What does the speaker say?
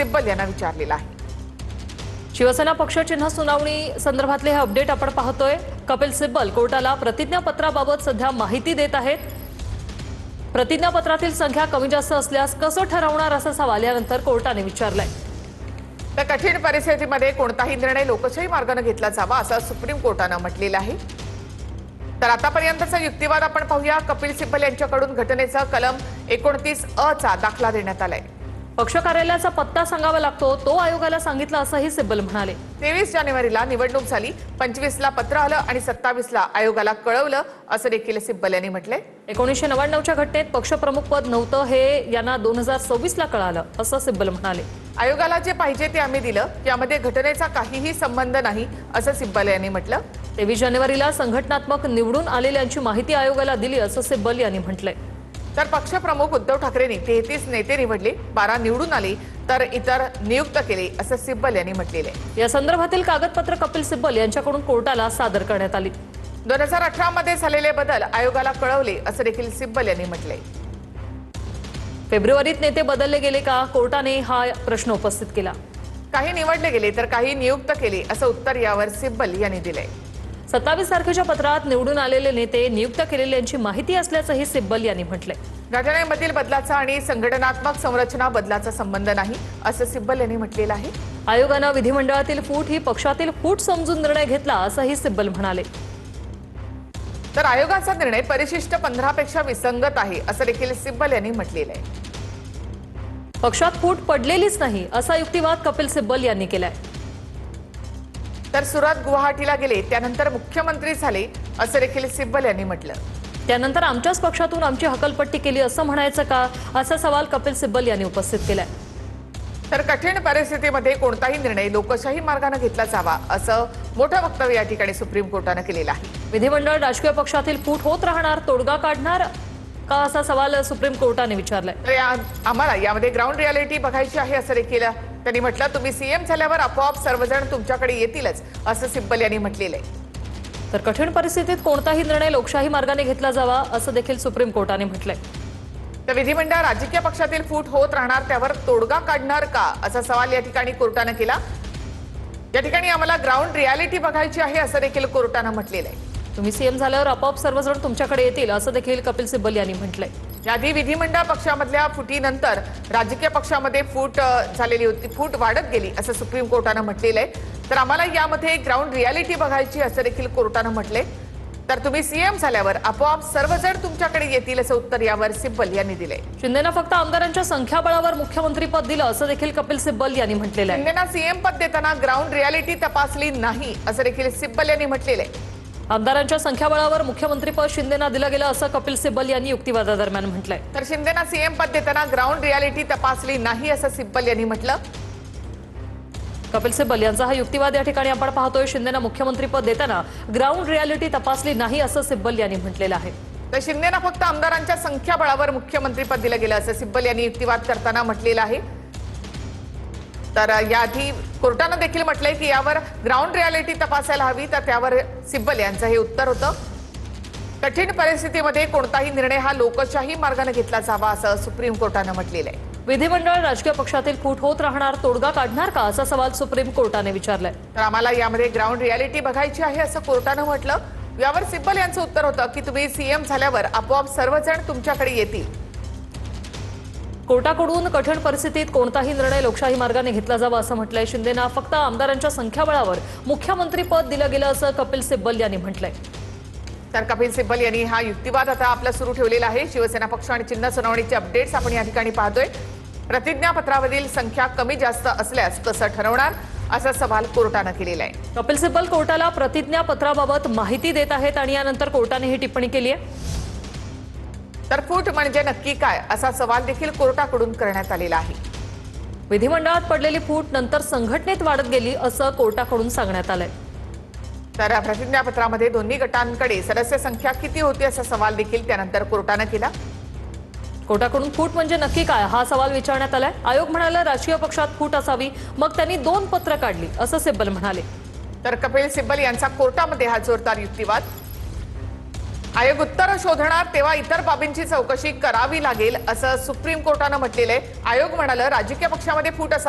सिब्बल यांना विचारलेलं आहे। शिवसेना पक्षचिन्ह सुनावणी संदर्भातले हे अपडेट आपण पाहतोय। कपिल सिब्बल कोर्टाला प्रतिज्ञापत्राबाबत सध्या माहिती देत आहेत। प्रतिज्ञापत्रातील संख्या कमी जास्त असल्यास कसं ठरवणार असा सवाल यानंतर कोर्टाने विचारलाय। तर कठीण परिस्थितीमध्ये कोणताही निर्णय लोकशाही मार्गाने घेतला जावा असं सुप्रीम कोर्टाने म्हटलेलं आहे। तर आतापर्यंतचा युक्तिवाद आपण पाहूया। कपिल सिब्बल यांच्याकडून घटनेचा कलम 29(अ) चा दाखला देण्यात आलाय। पक्ष कार्यालयाचा पत्ता सांगावा लागतो, तो आयोगाला सांगितला असंही सिब्बल म्हणाले। 23 जानेवारीला निवडणूक झाली, 25 ला पत्र आलं आणि 27 ला आयोगाला कळवलं असं देखील सिब्बल यांनी म्हटलंय। 1999च्या घटनेत पक्षप्रमुख पद नव्हतं हे यांना 2026 ला कळालं असं सिब्बल म्हणाले। आयोगाला जे पाहिजे ते आम्ही दिलं, यामध्ये घटनेचा काहीही संबंध नाही असं सिब्बल यांनी म्हटलं। 23 जानेवारीला संघटनात्मक निवडून आलेल्यांची माहिती आयोगाला दिली असं सिब्बल यांनी म्हटलंय। तर पक्षप्रमुख उद्धव ठाकरेंनी 33 नेते निवडले, 12 निवडून आले तर इतर नियुक्त केले असं सिब्बल यांनी म्हटलेलं आहे। या संदर्भातील कागदपत्र कपिल सिब्बल यांच्याकडून कोर्टाला सादर करण्यात आली। 2018 मध्ये झालेले बदल आयोगाला कळवले असं देखील सिब्बल यांनी म्हटलंय। फेब्रुवारीत नेते बदलले गेले का, कोर्टाने हा प्रश्न उपस्थित केला। काही निवडले गेले तर काही नियुक्त केले असं उत्तर यावर सिब्बल यांनी दिलंय। 27 तारखेच्या पत्रात निवडून आलेले नेते नियुक्त केलेल्यांची माहिती असल्याचंही सिब्बल यांनी म्हटलंय। घटनेमधील बदलाचा आणि संघटनात्मक संरचना बदलाचा संबंध नाही असं सिब्बल यांनी म्हटलेलं आहे। आयोगानं विधिमंडळातील फूट ही पक्षातील फूट समजून निर्णय घेतला असंही सिब्बल म्हणाले। तर आयोगाचा निर्णय परिशिष्ट 15 पेक्षा विसंगत आहे असं देखील सिब्बल यांनी म्हटलेलं आहे। पक्षात फूट पडलेलीच नाही असा युक्तिवाद कपिल सिब्बल यांनी केलाय। तर सुरत गुवाहाटीला गेले, त्यानंतर मुख्यमंत्री झाले असं देखील सिब्बल यांनी म्हटलं। त्यानंतर आमच्याच पक्षातून आमची हकलपट्टी केली असं म्हणायचं का, असा सवाल कपिल सिब्बल यांनी उपस्थित केलाय। तर कठीण परिस्थितीमध्ये कोणताही निर्णय लोकशाही मार्गाने घेतला जावा असं मोठं वक्तव्य या ठिकाणी सुप्रीम कोर्टाने केलेलं आहे। विधिमंडळ राजकीय पक्षातील फूट होत राहणार, तोडगा काढणार का असा सवाल सुप्रीम कोर्टाने विचारलाय। तर आम्हाला यामध्ये ग्राउंड रियालिटी बघायची आहे असं देखील त्यांनी म्हटलं। तुम्ही सीएम झाल्यावर आपोआप सर्वजण तुमच्याकडे येतीलच असं सिब्बल यांनी म्हटलेलं आहे। तर कठीण परिस्थितीत कोणताही निर्णय लोकशाही मार्गाने घेतला जावा असं देखील सुप्रीम कोर्टाने म्हटलंय। तर विधिमंडळ राजकीय पक्षातील फूट होत राहणार, त्यावर तोडगा काढणार का असा सवाल या ठिकाणी कोर्टाने केला। या ठिकाणी आम्हाला ग्राउंड रियालिटी बघायची आहे असं देखील कोर्टाने म्हटलेलं आहे। तुम्ही सीएम झाल्यावर आपोआप सर्वजण तुमच्याकडे येतील असं देखील कपिल सिब्बल यांनी म्हटलंय। याआधी विधिमंडळ पक्षामधल्या फुटीनंतर राजकीय पक्षामध्ये फूट झालेली होती, फूट वाढत गेली असं सुप्रीम कोर्टाने म्हटलेलं आहे। तर आम्हाला यामध्ये ग्राउंड रियालिटी बघायची असं देखील कोर्टाने म्हटलंय। तर तुम्ही सीएम झाल्यावर आपोआप सर्वजण तुमच्याकडे येतील असं उत्तर यावर सिब्बल यांनी दिलंय। शिंदेना फक्त आमदारांच्या संख्याबळावर मुख्यमंत्रीपद दिलं असं देखील कपिल सिब्बल यांनी म्हटलेलं आहे। शिंदेना सीएम पद देताना ग्राउंड रियालिटी तपासली नाही असं देखील सिब्बल यांनी म्हटलेलं आहे। आमदारांच्या संख्याबळावर मुख्यमंत्रीपद शिंदेना दिलं गेलं असं कपिल सिब्बल यांनी युक्तिवादादरम्यान म्हटलंय। तर शिंदेना सीएम पद देताना ग्राउंड रियालिटी तपासली नाही असं सिब्बल यांनी म्हटलं। कपिल सिब्बल यांचा हा युक्तिवाद या ठिकाणी आपण पाहतोय। शिंदेना मुख्यमंत्रीपद देताना ग्राउंड रियालिटी तपासली नाही असं सिब्बल यांनी म्हटलेलं आहे। तर शिंदेना फक्त आमदारांच्या संख्याबळावर मुख्यमंत्रीपद दिलं गेलं असं सिब्बल यांनी युक्तिवाद करताना म्हटलेलं आहे। तर याआधी कोर्टाने देखील म्हटलंय की यावर ग्राउंड रियालिटी तपासायला हवी, तर त्यावर सिब्बल यांचं हे उत्तर होतं। कठीण परिस्थितीमध्ये कोणताही निर्णय हा लोकशाही मार्गाने घेतला जावा असं सुप्रीम कोर्टाने म्हटलेलं आहे। विधिमंडळ राजकीय पक्षातील फूट होत राहणार, तोडगा काढणार का असा सवाल सुप्रीम कोर्टाने विचारलाय। तर आम्हाला यामध्ये ग्राउंड रियालिटी बघायची आहे असं कोर्टाने म्हटलं। यावर सिब्बल यांचं उत्तर होतं की तुम्ही सीएम झाल्यावर आपोआप सर्वजण तुमच्याकडे येतील। कोर्टाकडून कठीण परिस्थितीत कोणताही निर्णय लोकशाही मार्गाने घेतला जावा असं म्हटलंय। शिंदेना फक्त आमदारांच्या संख्याबळावर मुख्यमंत्रीपद दिलं गेलं असं कपिल सिब्बल यांनी म्हटलंय। तर कपिल सिब्बल यांनी हा युक्तिवाद आता आपला सुरू ठेवलेला आहे। शिवसेना पक्ष आणि चिन्ह सुनावणीचे अपडेट्स आपण या ठिकाणी पाहतोय। प्रतिज्ञापत्रावरील संख्या कमी जास्त असल्यास कसं ठरवणार असा सवाल कोर्टाने केलेला आहे। कपिल सिब्बल कोर्टाला प्रतिज्ञापत्राबाबत माहिती देत आहेत आणि यानंतर कोर्टाने ही टिप्पणी केली आहे। तर फूट म्हणजे नक्की काय असा सवाल देखील कोर्टाकडून करण्यात आलेला आहे। विधिमंडळात पडलेली फूट नंतर संघटनेत वाढत गेली असं कोर्टाकडून सांगण्यात आलंय। तर प्रतिज्ञापत्रामध्ये दोन्ही गटांकडे सदस्य संख्या किती होती असा सवाल देखील त्यानंतर कोर्टाने केला। कोर्टाकडून फूट म्हणजे नक्की काय हा सवाल विचारण्यात आलाय। आयोग म्हणाला राजकीय पक्षात फूट असावी, मग त्यांनी 2 पत्र काढली असं सिब्बल म्हणाले। तर कपिल सिब्बल यांचा कोर्टामध्ये हा जोरदार युक्तिवाद। आयोग उत्तर शोधणार तेव्हा इतर बाबींची चौकशी करावी लागेल असं सुप्रीम कोर्टाने म्हटलेलं आहे। आयोग म्हणाला राजकीय पक्षामध्ये फूट